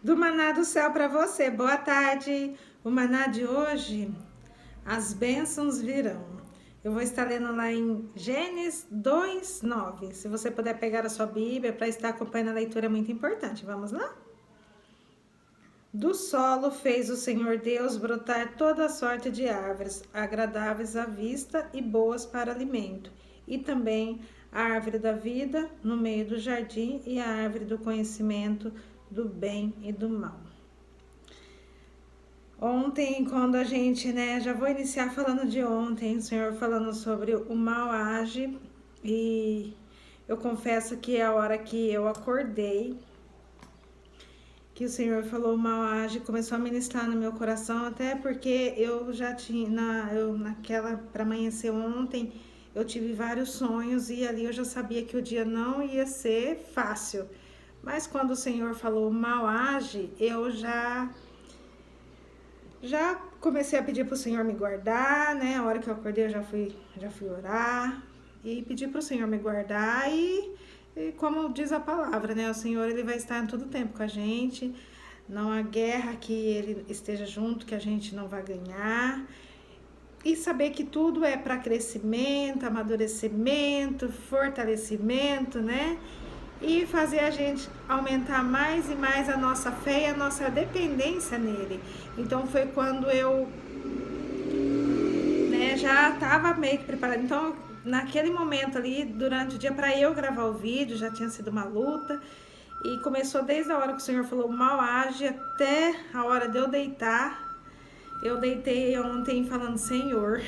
Do maná do céu para você. Boa tarde. O maná de hoje, as bênçãos virão. Eu vou estar lendo lá em Gênesis 2:9. Se você puder pegar a sua Bíblia para estar acompanhando a leitura, é muito importante. Vamos lá? Do solo fez o Senhor Deus brotar toda sorte de árvores, agradáveis à vista e boas para alimento, e também a árvore da vida no meio do jardim e a árvore do conhecimento do bem e do mal. Ontem, quando a gente, já vou iniciar falando de ontem, o Senhor falando sobre o mal age, e eu confesso que é a hora que eu acordei, que o Senhor falou mal age, começou a ministrar no meu coração, até porque eu já tinha, naquela, para amanhecer ontem, eu tive vários sonhos e ali eu já sabia que o dia não ia ser fácil. Mas quando o Senhor falou mal age, eu já comecei a pedir para o Senhor me guardar, né? A hora que eu acordei eu já fui orar e pedir para o Senhor me guardar e como diz a palavra, né? O Senhor, ele vai estar em todo tempo com a gente. Não há guerra que ele esteja junto, que a gente não vai ganhar. E saber que tudo é para crescimento, amadurecimento, fortalecimento, né? E fazer a gente aumentar mais e mais a nossa fé e a nossa dependência nele. Então foi quando eu já estava meio que preparada. Então, naquele momento ali, durante o dia, para eu gravar o vídeo, já tinha sido uma luta. E começou desde a hora que o Senhor falou mal age até a hora de eu deitar. Eu deitei ontem falando Senhor,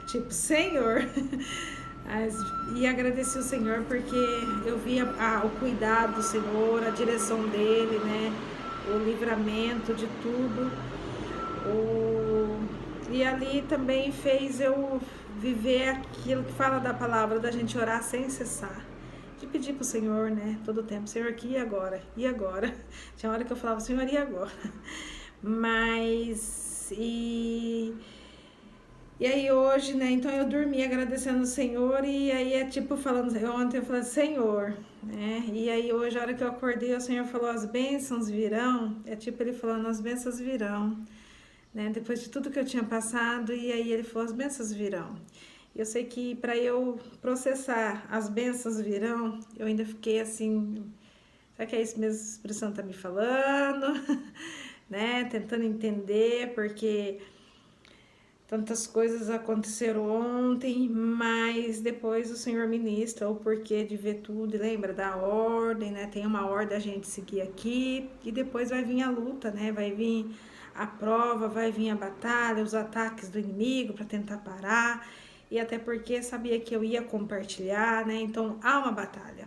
tipo Senhor. E agradeci o Senhor porque eu via o cuidado do Senhor, a direção dele, né? O livramento de tudo. E ali também fez eu viver aquilo que fala da palavra, da gente orar sem cessar. De pedir pro Senhor, né? Todo o tempo, Senhor, que e agora? E agora? Tinha hora que eu falava, Senhor, e agora? Mas, e aí hoje, né, então eu dormi agradecendo o Senhor e aí é tipo falando, ontem eu falei, Senhor, né, e aí hoje a hora que eu acordei o Senhor falou, as bênçãos virão, é tipo ele falando, as bênçãos virão, né, depois de tudo que eu tinha passado, e aí ele falou, as bênçãos virão. Eu sei que para eu processar as bênçãos virão, eu ainda fiquei assim, será que é isso mesmo que a expressão tá me falando, né, tentando entender, porque tantas coisas aconteceram ontem, mas depois o Senhor ministra o porquê de ver tudo, e lembra da ordem, né? Tem uma ordem a gente seguir aqui, e depois vai vir a luta, né? Vai vir a prova, vai vir a batalha, os ataques do inimigo para tentar parar, e até porque sabia que eu ia compartilhar, né? Então há uma batalha.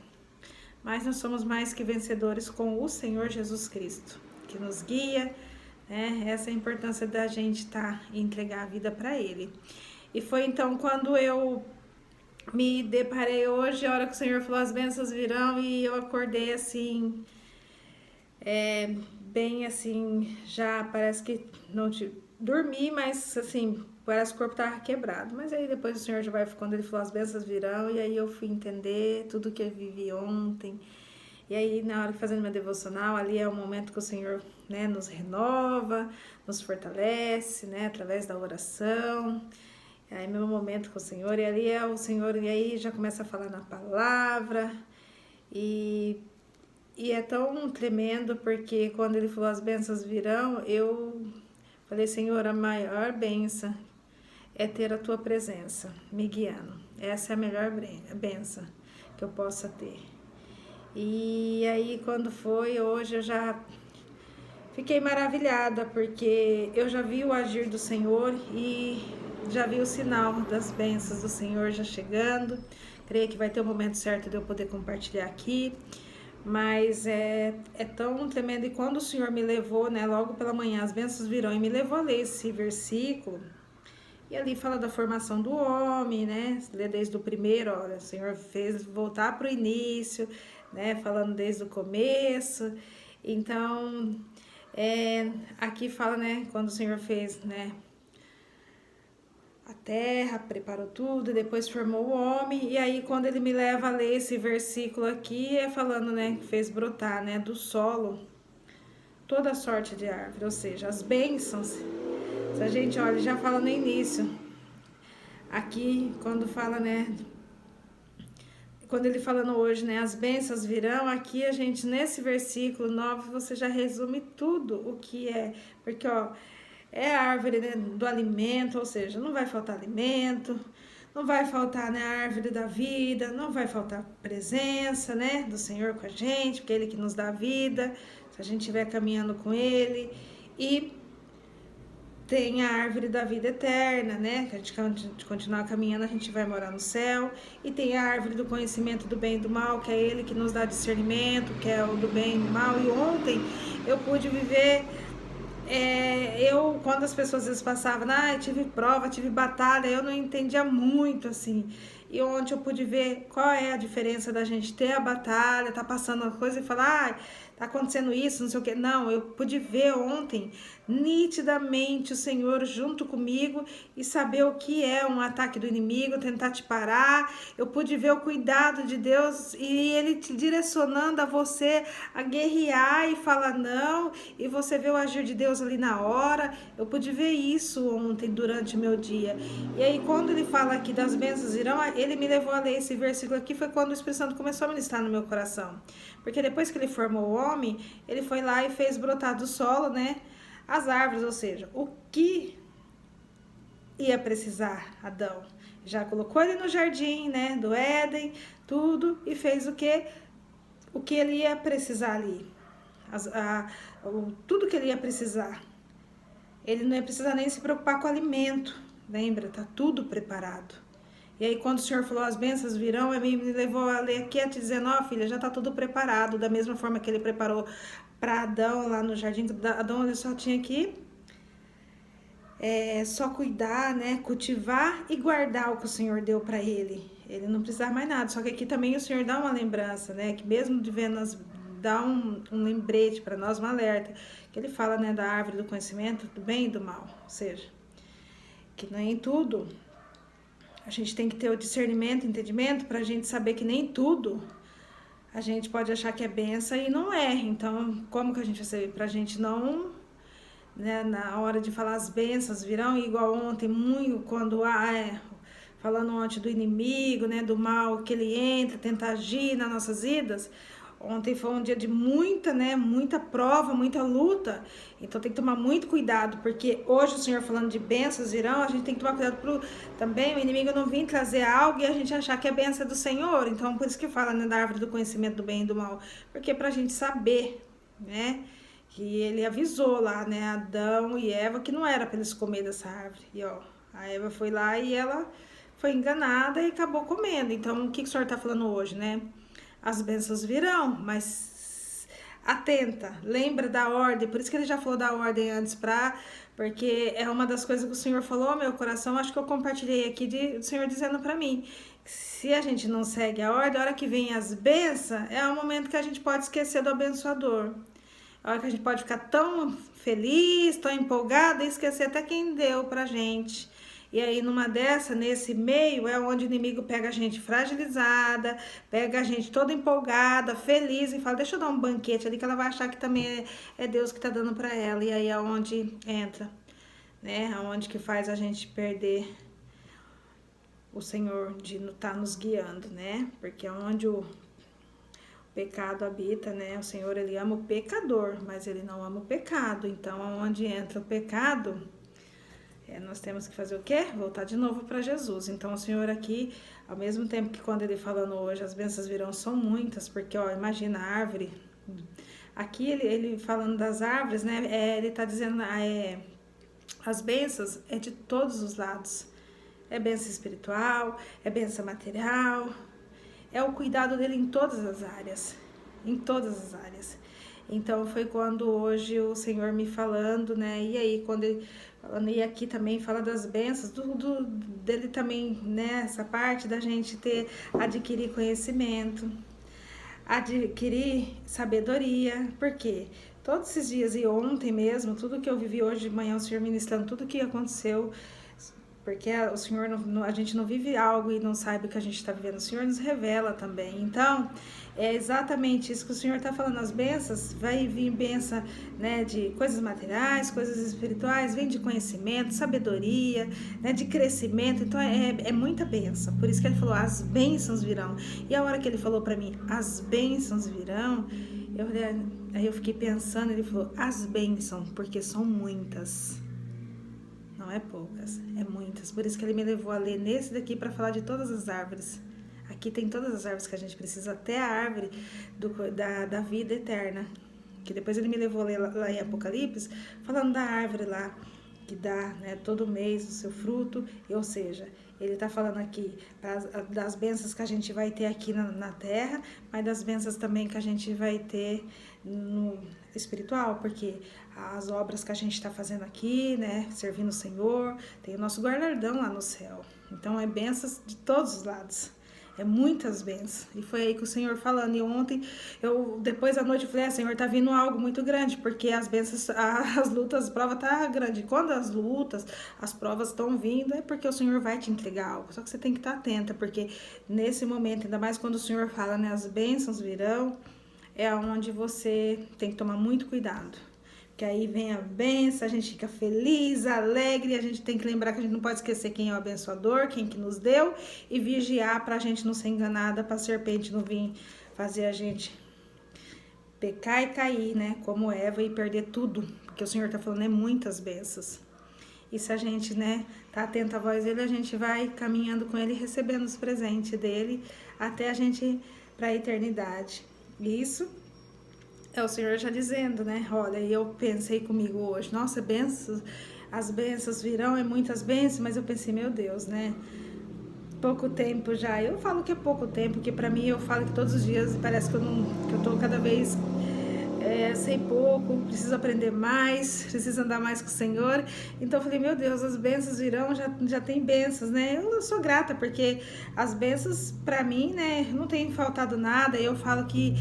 Mas nós somos mais que vencedores com o Senhor Jesus Cristo, que nos guia, essa é a importância da gente e entregar a vida para ele. E foi então quando eu me deparei hoje, a hora que o Senhor falou as bênçãos virão, e eu acordei assim, bem assim, já parece que não dormi, mas assim, parece que o corpo tava quebrado. Mas aí depois o Senhor já vai, quando ele falou as bênçãos virão, e aí eu fui entender tudo que eu vivi ontem. E aí, na hora que fazendo minha devocional, ali é o momento que o Senhor, né, nos renova, nos fortalece, né, através da oração. E aí, meu momento com o Senhor, e ali é o Senhor, e aí já começa a falar na palavra. E é tão tremendo, porque quando ele falou as bênçãos virão, eu falei, Senhor, a maior bênção é ter a tua presença me guiando. Essa é a melhor bênção que eu possa ter. E aí quando foi, hoje eu já fiquei maravilhada, porque eu já vi o agir do Senhor e já vi o sinal das bênçãos do Senhor já chegando. Creio que vai ter o momento certo de eu poder compartilhar aqui, mas é tão tremendo. E quando o Senhor me levou, né, logo pela manhã, as bênçãos virão, e me levou a ler esse versículo, e ali fala da formação do homem, né? Lê desde o primeiro, olha, o Senhor fez voltar para o início, né? Falando desde o começo. Então, aqui fala, né? Quando o Senhor fez, né? A terra, preparou tudo, depois formou o homem. E aí, quando ele me leva a ler esse versículo aqui, é falando, né? Que fez brotar, né? Do solo toda sorte de árvore, ou seja, as bênçãos. Se a gente olha, já fala no início, aqui quando fala, né, quando ele falando hoje, né, as bênçãos virão, aqui a gente, nesse versículo 9, você já resume tudo o que é, porque, ó, é a árvore, né, do alimento, ou seja, não vai faltar alimento, não vai faltar, né, a árvore da vida, não vai faltar presença, né, do Senhor com a gente, porque é Ele que nos dá a vida, se a gente estiver caminhando com Ele, e tem a árvore da vida eterna, né? Que a gente continuar caminhando, a gente vai morar no céu. E tem a árvore do conhecimento do bem e do mal, que é Ele que nos dá discernimento, que é o do bem e do mal. E ontem eu pude viver, quando as pessoas às vezes passavam, tive prova, tive batalha, eu não entendia muito, assim. E ontem eu pude ver qual é a diferença da gente ter a batalha, tá passando uma coisa e falar, tá acontecendo isso, não sei o que. Não, eu pude ver ontem nitidamente o Senhor junto comigo e saber o que é um ataque do inimigo, tentar te parar. Eu pude ver o cuidado de Deus e Ele te direcionando a você a guerrear e falar não, e você vê o agir de Deus ali na hora. Eu pude ver isso ontem durante o meu dia. E aí quando ele fala aqui das bênçãos irão, ele me levou a ler esse versículo aqui, foi quando o Espírito Santo começou a ministrar no meu coração. Porque depois que ele formou o homem, ele foi lá e fez brotar do solo, né, as árvores, ou seja, o que ia precisar Adão. Já colocou ele no jardim, né, do Éden, tudo, e fez o que? O que ele ia precisar ali. Tudo que ele ia precisar. Ele não ia precisar nem se preocupar com o alimento. Lembra? Tá tudo preparado. E aí quando o Senhor falou as bênçãos virão, ele me levou a ler aqui, a te dizer, não, filha, já tá tudo preparado. Da mesma forma que ele preparou para Adão lá no jardim. Adão ele só tinha que só cuidar, né, cultivar e guardar o que o Senhor deu para ele. Ele não precisava mais nada. Só que aqui também o Senhor dá uma lembrança, né, que mesmo de vendo dá um lembrete para nós, um alerta, que ele fala, né, da árvore do conhecimento do bem e do mal, ou seja, que nem tudo a gente tem que ter o discernimento, entendimento, para a gente saber que nem tudo a gente pode achar que é benção e não é. Então, como que a gente vai saber? Pra gente não, né, na hora de falar as bênçãos virão, igual ontem, muito, quando falando ontem do inimigo, né, do mal que ele entra, tenta agir nas nossas vidas. Ontem foi um dia de muita, né, muita prova, muita luta. Então tem que tomar muito cuidado, porque hoje o Senhor falando de bênçãos virão, a gente tem que tomar cuidado também o inimigo não vir trazer algo e a gente achar que é bênção do Senhor. Então por isso que fala, né, da árvore do conhecimento do bem e do mal, porque pra gente saber, né, que ele avisou lá, né, Adão e Eva que não era para eles comer dessa árvore. E ó, a Eva foi lá e ela foi enganada e acabou comendo. Então o que o Senhor tá falando hoje, né? As bênçãos virão, mas atenta, lembra da ordem, por isso que ele já falou da ordem antes, porque é uma das coisas que o Senhor falou ao meu coração, acho que eu compartilhei aqui, do Senhor dizendo para mim, se a gente não segue a ordem, a hora que vem as bênçãos, é o momento que a gente pode esquecer do abençoador, a hora que a gente pode ficar tão feliz, tão empolgada e esquecer até quem deu pra gente. E aí, numa dessa, nesse meio, é onde o inimigo pega a gente fragilizada, pega a gente toda empolgada, feliz, e fala, deixa eu dar um banquete ali, que ela vai achar que também é Deus que tá dando para ela. E aí é onde entra, né? Aonde que faz a gente perder o Senhor de estar nos guiando, né? Porque é onde o pecado habita, né? O Senhor, ele ama o pecador, mas ele não ama o pecado. Então, aonde entra o pecado, nós temos que fazer o quê? Voltar de novo para Jesus. Então, o Senhor aqui, ao mesmo tempo que quando ele falando hoje, as bênçãos virão, são muitas, porque, ó, imagina a árvore. Aqui, ele falando das árvores, né, ele tá dizendo, as bênçãos é de todos os lados. É bênção espiritual, é bênção material, é o cuidado dele em todas as áreas, em todas as áreas. Então, foi quando hoje o Senhor me falando, né, e aí, quando ele falando, e aqui também fala das bênçãos, dele também, né, essa parte da gente adquirir conhecimento, adquirir sabedoria, porque todos esses dias e ontem mesmo, tudo que eu vivi hoje de manhã, o Senhor ministrando tudo que aconteceu, porque o Senhor, a gente não vive algo e não sabe o que a gente está vivendo, o Senhor nos revela também. Então, É exatamente isso que o Senhor está falando. As bênçãos, vai vir bênção, né, de coisas materiais, coisas espirituais, vem de conhecimento, sabedoria, né, de crescimento. Então é muita bênção. Por isso que ele falou, as bênçãos virão. E a hora que ele falou para mim, as bênçãos virão, aí eu fiquei pensando, ele falou, as bênçãos, porque são muitas. Não é poucas, é muitas. Por isso que ele me levou a ler nesse daqui para falar de todas as árvores. Aqui tem todas as árvores que a gente precisa, até a árvore da vida eterna. Que depois ele me levou a ler lá em Apocalipse, falando da árvore lá, que dá, né, todo mês o seu fruto. Ou seja, ele está falando aqui das bênçãos que a gente vai ter aqui na terra, mas das bênçãos também que a gente vai ter no espiritual, porque as obras que a gente está fazendo aqui, né, servindo o Senhor, tem o nosso galardão lá no céu. Então é bênçãos de todos os lados. É muitas bênçãos. E foi aí que o Senhor falando. E ontem, depois da noite, eu falei, Senhor, tá vindo algo muito grande, porque as bênçãos, as lutas, as provas tá grande. Quando as lutas, as provas estão vindo, é porque o Senhor vai te entregar algo. Só que você tem que estar atenta, porque nesse momento, ainda mais quando o Senhor fala, né, as bênçãos virão, é onde você tem que tomar muito cuidado. Que aí vem a bênção, a gente fica feliz, alegre, a gente tem que lembrar que a gente não pode esquecer quem é o abençoador, quem que nos deu, e vigiar para a gente não ser enganada, para a serpente não vir fazer a gente pecar e cair, né, como Eva, e perder tudo, porque o Senhor está falando, muitas bênçãos. E se a gente, né, tá atento à voz dele, a gente vai caminhando com ele, recebendo os presentes dele, até a gente para a eternidade. E isso é o Senhor já dizendo, né? Olha, eu pensei comigo hoje, nossa, bênçãos, as bênçãos virão, muitas bênçãos, mas eu pensei, meu Deus, né? Pouco tempo já. Eu falo que é pouco tempo, porque pra mim eu falo que todos os dias parece que eu tô cada vez sei pouco, preciso aprender mais, preciso andar mais com o Senhor. Então eu falei, meu Deus, as bênçãos virão, já tem bênçãos, né? Eu sou grata, porque as bênçãos pra mim, né, não tem faltado nada. Eu falo que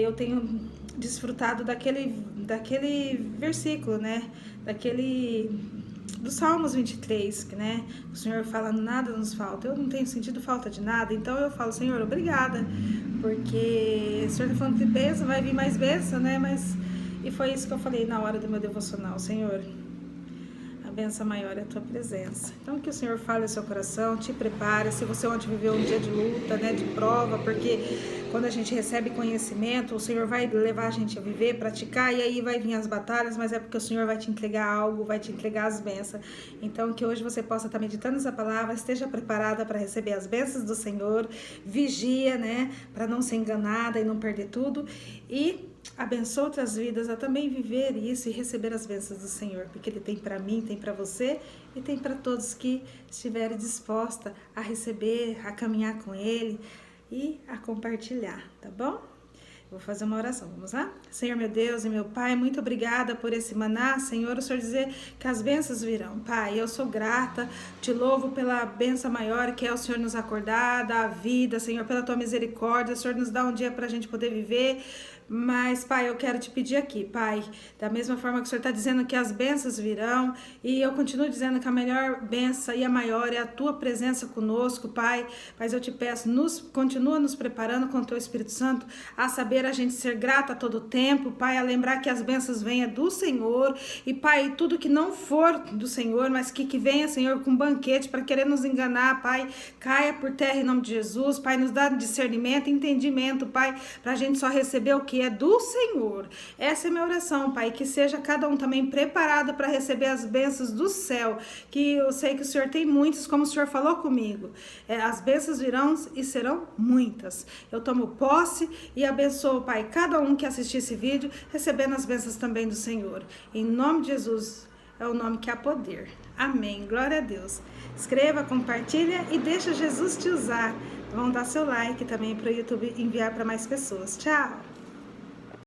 eu tenho desfrutado daquele versículo, né? Do Salmos 23, que, né? O Senhor fala, nada nos falta. Eu não tenho sentido falta de nada, então eu falo, Senhor, obrigada, porque o Senhor está falando que bênção, vai vir mais bênção, né? E foi isso que eu falei na hora do meu devocional, Senhor, a bênção maior é a tua presença. Então que o Senhor fale ao seu coração, te prepare, se você ontem viveu um dia de luta, né, de prova, porque quando a gente recebe conhecimento, o Senhor vai levar a gente a viver, praticar, e aí vai vir as batalhas, mas é porque o Senhor vai te entregar algo, vai te entregar as bênçãos. Então que hoje você possa estar meditando essa palavra, esteja preparada para receber as bênçãos do Senhor, vigia, né, para não ser enganada e não perder tudo, e abençoa outras vidas a também viver isso e receber as bênçãos do Senhor, porque Ele tem para mim, tem para você e tem para todos que estiverem dispostos a receber, a caminhar com Ele e a compartilhar, tá bom? Vou fazer uma oração, vamos lá? Senhor, meu Deus e meu Pai, muito obrigada por esse maná, Senhor, o Senhor dizer que as bênçãos virão. Pai, eu sou grata, te louvo pela bênção maior que é o Senhor nos acordar, dar a vida, Senhor, pela tua misericórdia, o Senhor nos dá um dia para a gente poder viver. Mas, Pai, eu quero te pedir aqui, Pai, da mesma forma que o Senhor está dizendo que as bênçãos virão, e eu continuo dizendo que a melhor bênção e a maior é a tua presença conosco, Pai. Mas eu te peço, continua nos preparando com o teu Espírito Santo, a saber a gente ser grata a todo tempo, Pai, a lembrar que as bênçãos venham do Senhor, e, Pai, tudo que não for do Senhor, mas que venha, Senhor, com banquete para querer nos enganar, Pai, caia por terra em nome de Jesus, Pai, nos dá discernimento, entendimento, Pai, para a gente só receber o que é do Senhor. Essa é a minha oração, Pai, que seja cada um também preparado para receber as bênçãos do céu, que eu sei que o Senhor tem muitas, como o Senhor falou comigo, as bênçãos virão e serão muitas. Eu tomo posse e abençoo, Pai, cada um que assistir esse vídeo, recebendo as bênçãos também do Senhor. Em nome de Jesus, é o nome que há poder. Amém. Glória a Deus. Escreva, compartilha e deixa Jesus te usar. Vão dar seu like também para o YouTube enviar para mais pessoas. Tchau!